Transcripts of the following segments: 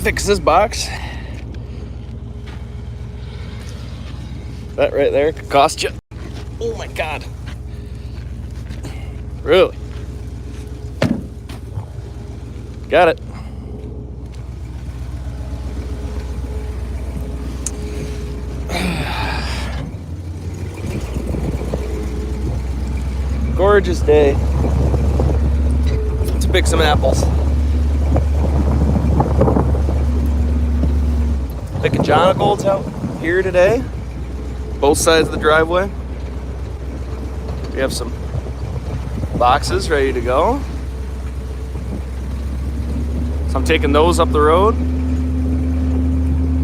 fix this box. That right there could cost you. Oh my God. Really? Got it. Gorgeous day to pick some apples. Picking Jonagolds out here today, both sides of the driveway. We have some boxes ready to go. So I'm taking those up the road,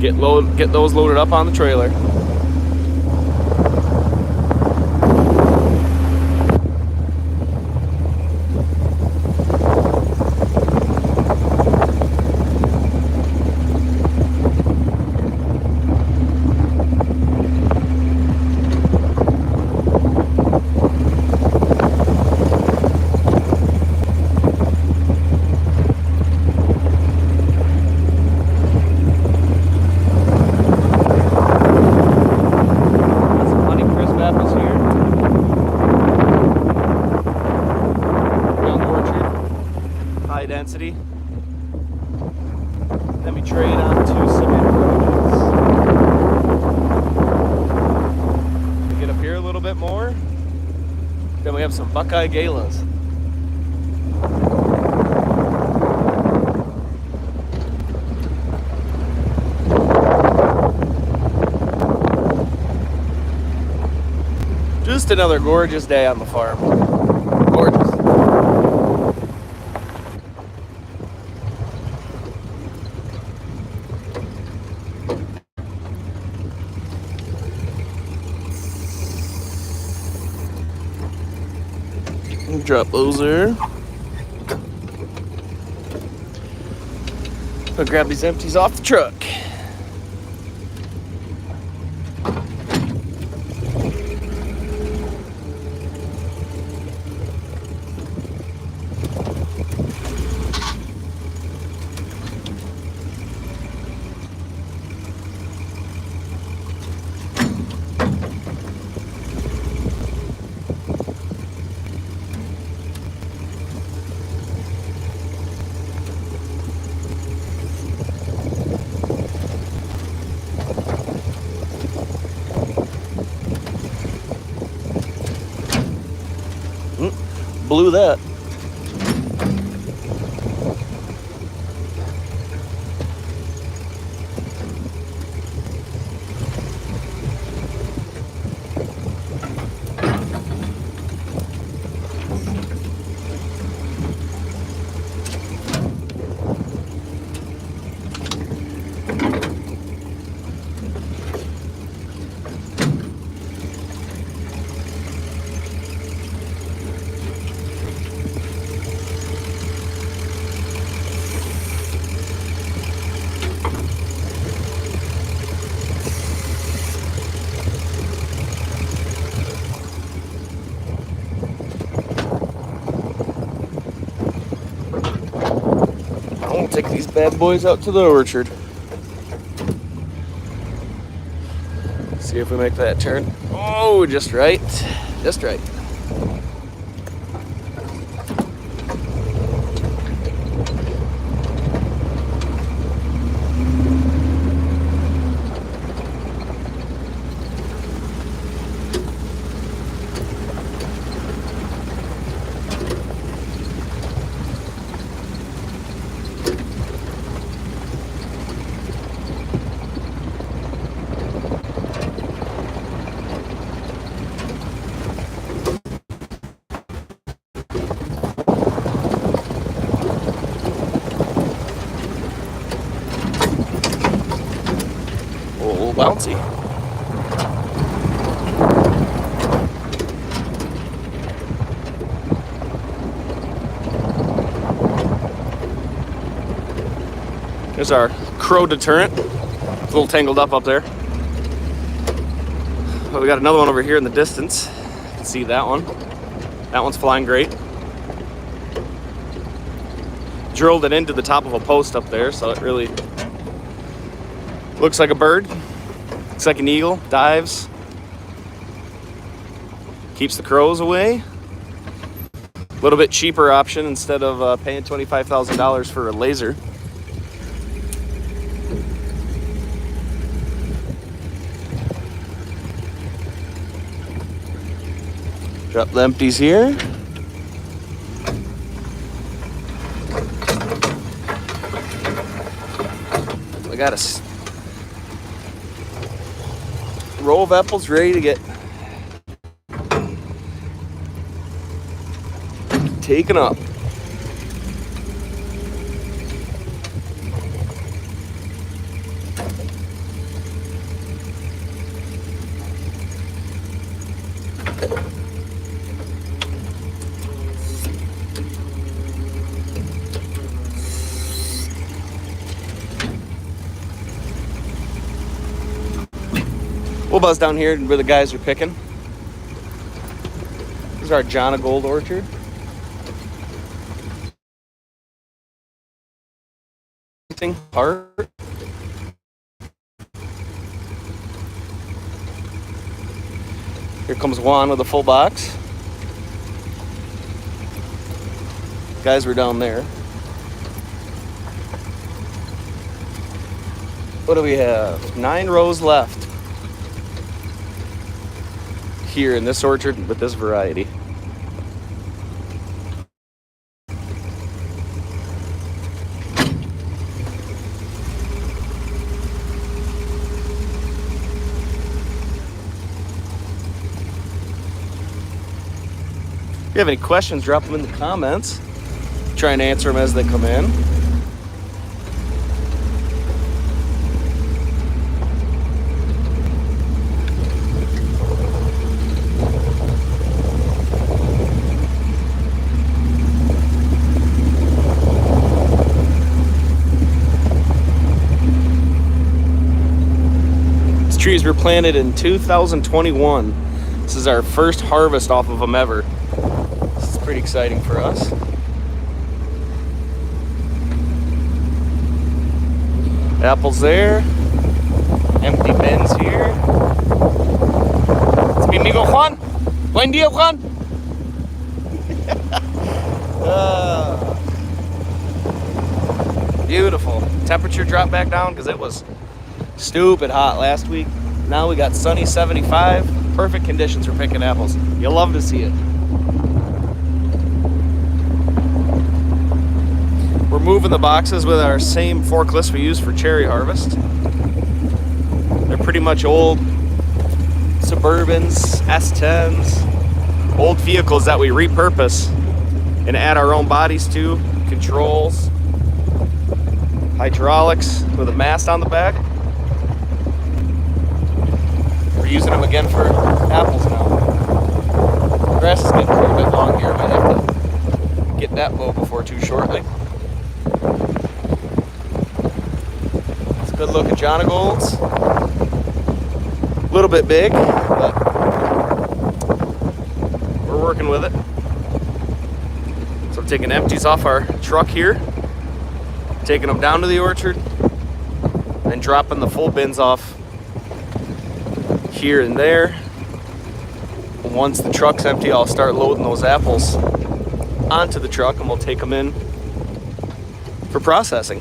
get those loaded up on the trailer. Density. Then we trade on to some improvements. We get up here a little bit more. Then we have some Buckeye Galas. Just another gorgeous day on the farm. Gorgeous. Drop those there. I'll grab these empties off the truck. Blew that. We'll take these bad boys out to the orchard. See if we make that turn. Oh, just right. Just right. Bouncy. There's our crow deterrent. It's a little tangled up there. But we got another one over here in the distance. You can see that one. That one's flying great. Drilled it into the top of a post up there, so it really Looks like a bird. Looks like an eagle. Dives. Keeps the crows away. A little bit cheaper option instead of paying $25,000 for a laser. Drop the empties here. I got a row of apples ready to get taken up. We'll buzz down here where the guys are picking. This is our Jana Gold orchard. Heart. Here comes Juan with a full box. Guys were down there. What do we have? 9 rows left here in this orchard with this variety. If you have any questions, drop them in the comments. Try and answer them as they come in. These trees were planted in 2021. This is our first harvest off of them ever. Pretty exciting for us. Apples there. Empty bins here. It's mi amigo Juan. Buen día, Juan. Beautiful. Temperature dropped back down because it was stupid hot last week. Now we got sunny 75. Perfect conditions for picking apples. You'll love to see it. We're moving the boxes with our same forklifts we use for cherry harvest. They're pretty much old Suburbans, S10s, old vehicles that we repurpose and add our own bodies to, controls, hydraulics with a mast on the back. We're using them again for apples now. The grass is getting quite a bit long here. Might have to get that mowed before too shortly. Good look at Jana Golds. A little bit big, but we're working with it. So I'm taking empties off our truck here, taking them down to the orchard, and dropping the full bins off here and there. And once the truck's empty, I'll start loading those apples onto the truck and we'll take them in for processing.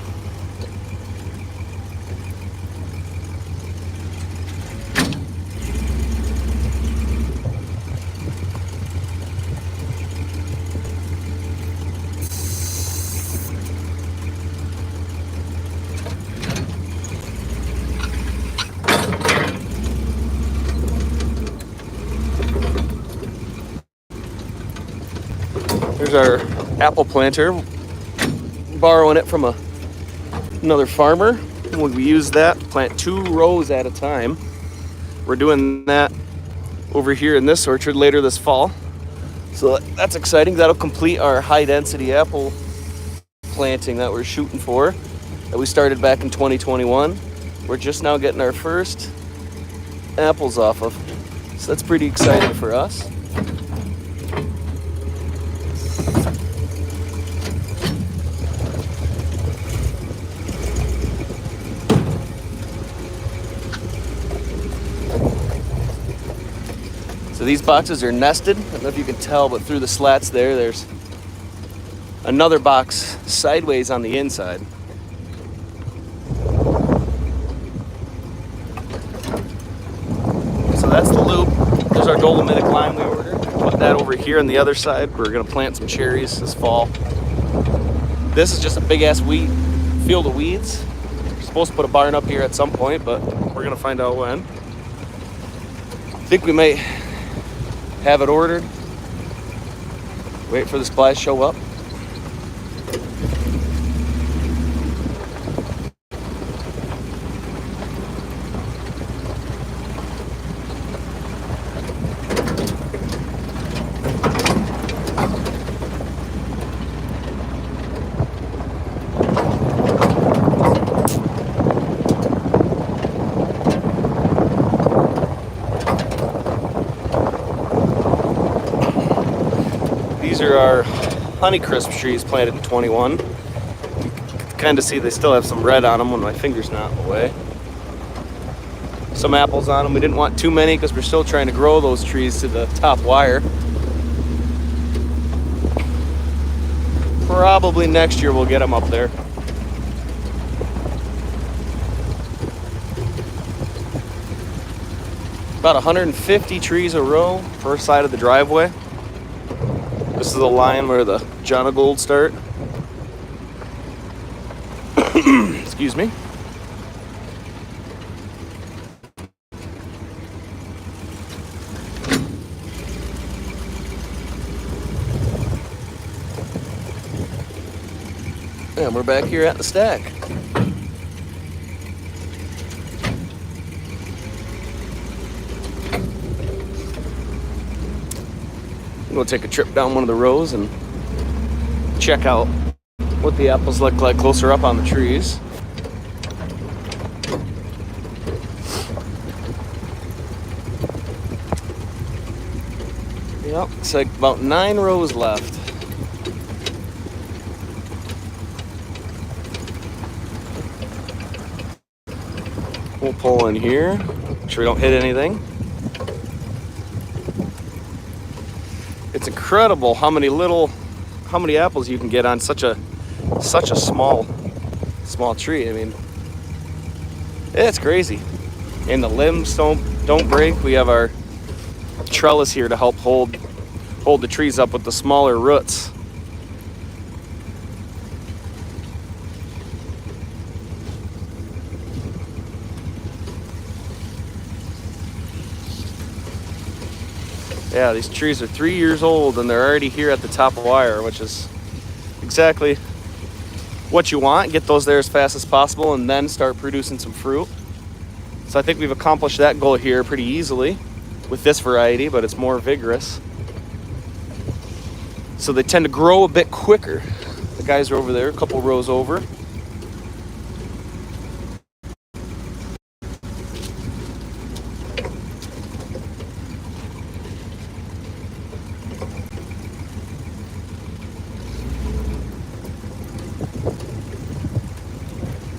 Here's our apple planter, borrowing it from another farmer. We use that to plant 2 rows at a time. We're doing that over here in this orchard later this fall. So that's exciting. That'll complete our high density apple planting that we're shooting for, that we started back in 2021. We're just now getting our first apples off of. So that's pretty exciting for us. So these boxes are nested. I don't know if you can tell, but through the slats there's another box sideways on the inside. So that's the loop. There's our dolomitic lime we ordered. Put that over here on the other side. We're gonna plant some cherries this fall. This is just a big ass field of weeds. We're supposed to put a barn up here at some point, but we're gonna find out when. I think we might have it ordered. Wait for the supplies to show up. These are our Honeycrisp trees planted in 21. You can kind of see they still have some red on them when my finger's not away. Some apples on them. We didn't want too many because we're still trying to grow those trees to the top wire. Probably next year we'll get them up there. About 150 trees a row per side of the driveway. This is the line where the Jonagold start. Excuse me. And we're back here at the stack. We'll take a trip down one of the rows and check out what the apples look like closer up on the trees. Yep, it's like about 9 rows left. We'll pull in here, make sure we don't hit anything. It's incredible how many apples you can get on such a small tree. I mean, it's crazy. And the limbs don't break. We have our trellis here to help hold the trees up with the smaller roots. Yeah, these trees are 3 years old and they're already here at the top wire, which is exactly what you want. Get those there as fast as possible and then start producing some fruit. So I think we've accomplished that goal here pretty easily with this variety, but it's more vigorous. So they tend to grow a bit quicker. The guys are over there, a couple rows over.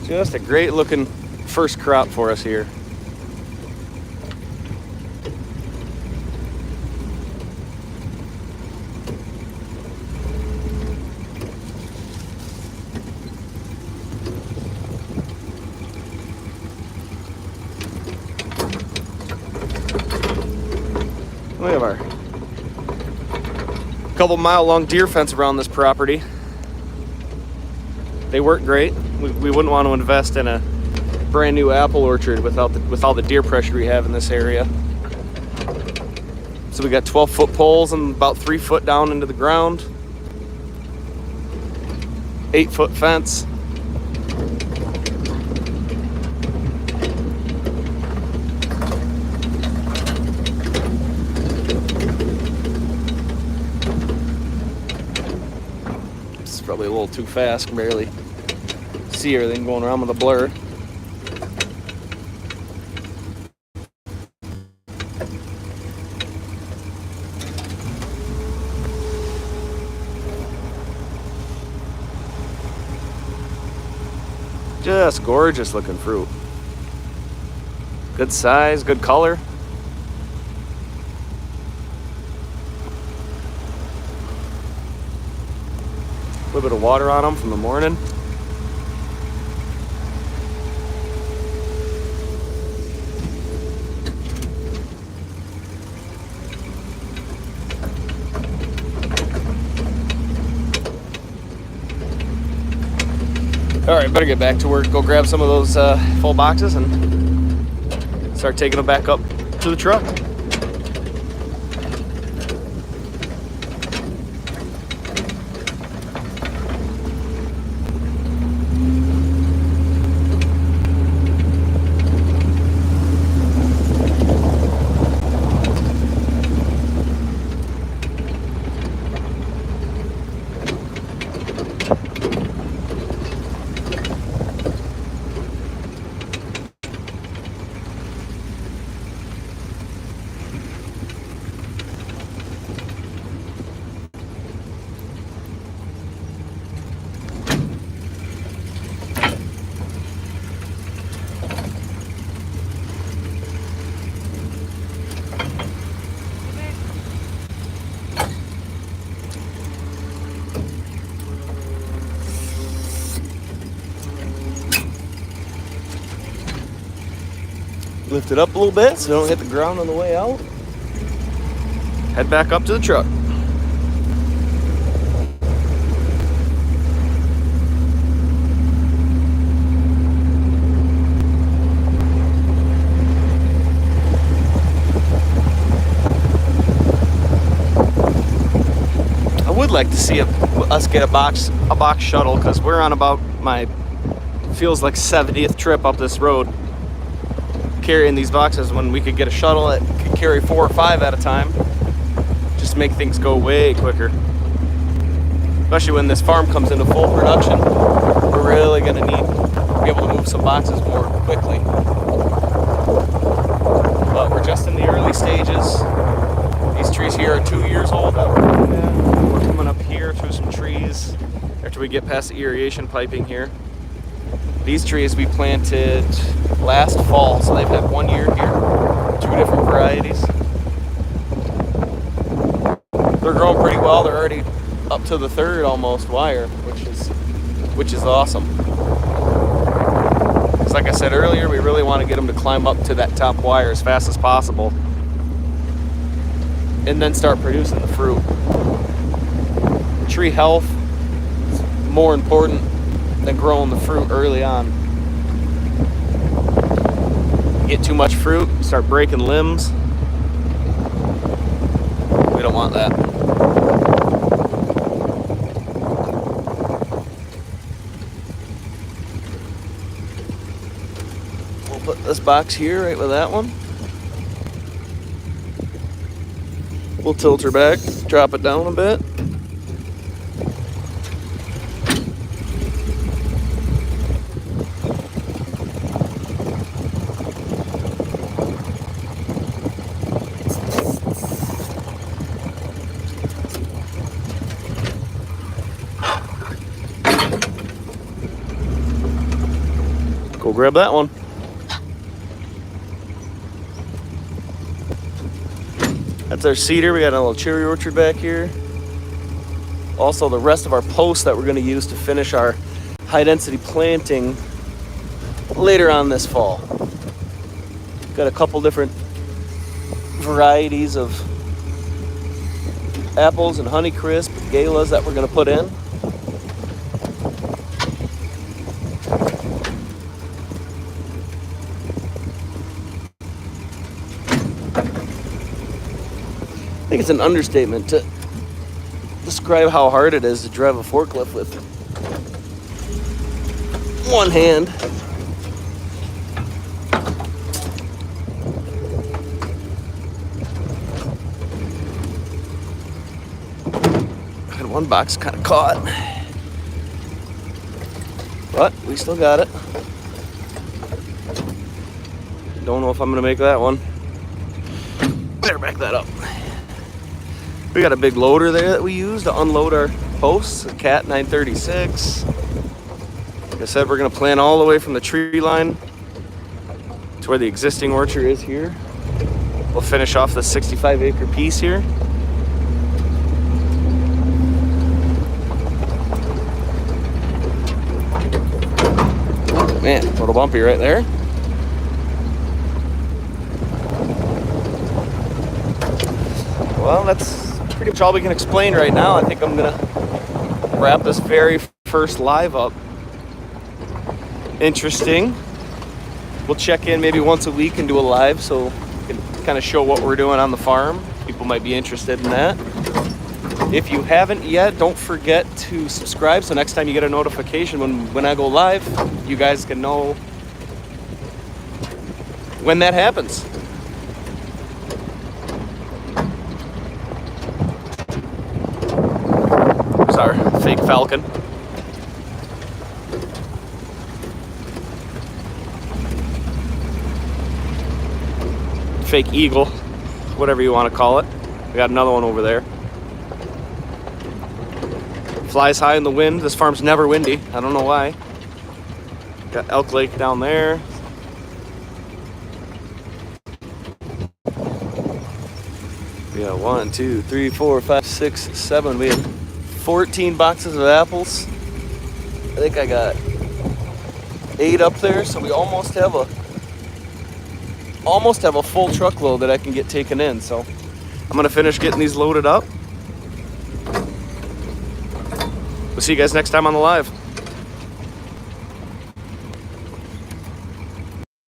Just a great looking first crop for us here. We have our couple mile long deer fence around this property. They work great. We wouldn't want to invest in a brand new apple orchard with all the deer pressure we have in this area. So we got 12-foot poles and about 3 foot down into the ground. 8-foot fence. It's probably a little too fast, can barely see everything going around with a blur. Just gorgeous looking fruit. Good size, good color. little bit of water on them from the morning. All right, better get back to work. Go grab some of those full boxes and start taking them back up to the truck. Lift it up a little bit so don't hit the ground on the way out. Head back up to the truck. I would like to see us get a box shuttle, because we're on about my feels like 70th trip up this road carrying these boxes, when we could get a shuttle that could carry 4 or 5 at a time. Just make things go way quicker. Especially when this farm comes into full production, we're really going to need to be able to move some boxes more quickly. But we're just in the early stages. These trees here are 2 years old that we're looking at. We're coming up here through some trees after we get past the irrigation piping here. These trees we planted last fall, so they've had 1 year here, 2 different varieties. They're growing pretty well. They're already up to the 3rd almost wire, which is awesome. Because like I said earlier, we really want to get them to climb up to that top wire as fast as possible, and then start producing the fruit. Tree health is more important than growing the fruit early on. Get too much fruit, start breaking limbs. We don't want that. We'll put this box here right with that one. We'll tilt her back, drop it down a bit. Go grab that one. That's our cedar. We got a little cherry orchard back here. Also the rest of our posts that we're going to use to finish our high density planting later on this fall. Got a couple different varieties of apples and Honeycrisp, galas that we're going to put in. I think it's an understatement to describe how hard it is to drive a forklift with one hand. And one box kind of caught, but we still got it. Don't know if I'm gonna make that one. Better back that up. We got a big loader there that we use to unload our posts, a Cat 936. Like I said, we're gonna plant all the way from the tree line to where the existing orchard is here. We'll finish off the 65-acre piece here. Man, a little bumpy right there. Well, that's pretty much all we can explain right now. I think I'm gonna wrap this very first live up. Interesting. We'll check in maybe once a week and do a live so we can kind of show what we're doing on the farm. People might be interested in that. If you haven't yet, don't forget to subscribe so next time you get a notification when I go live, you guys can know when that happens. Sorry, fake falcon. Fake eagle, whatever you want to call it. We got another one over there. Flies high in the wind. This farm's never windy. I don't know why. Got Elk Lake down there. We got 1, 2, 3, 4, 5, 6, 7. We have 14 boxes of apples. I think I got 8 up there, so we almost have a full truckload that I can get taken in. So I'm gonna finish getting these loaded up. We'll see you guys next time on the live.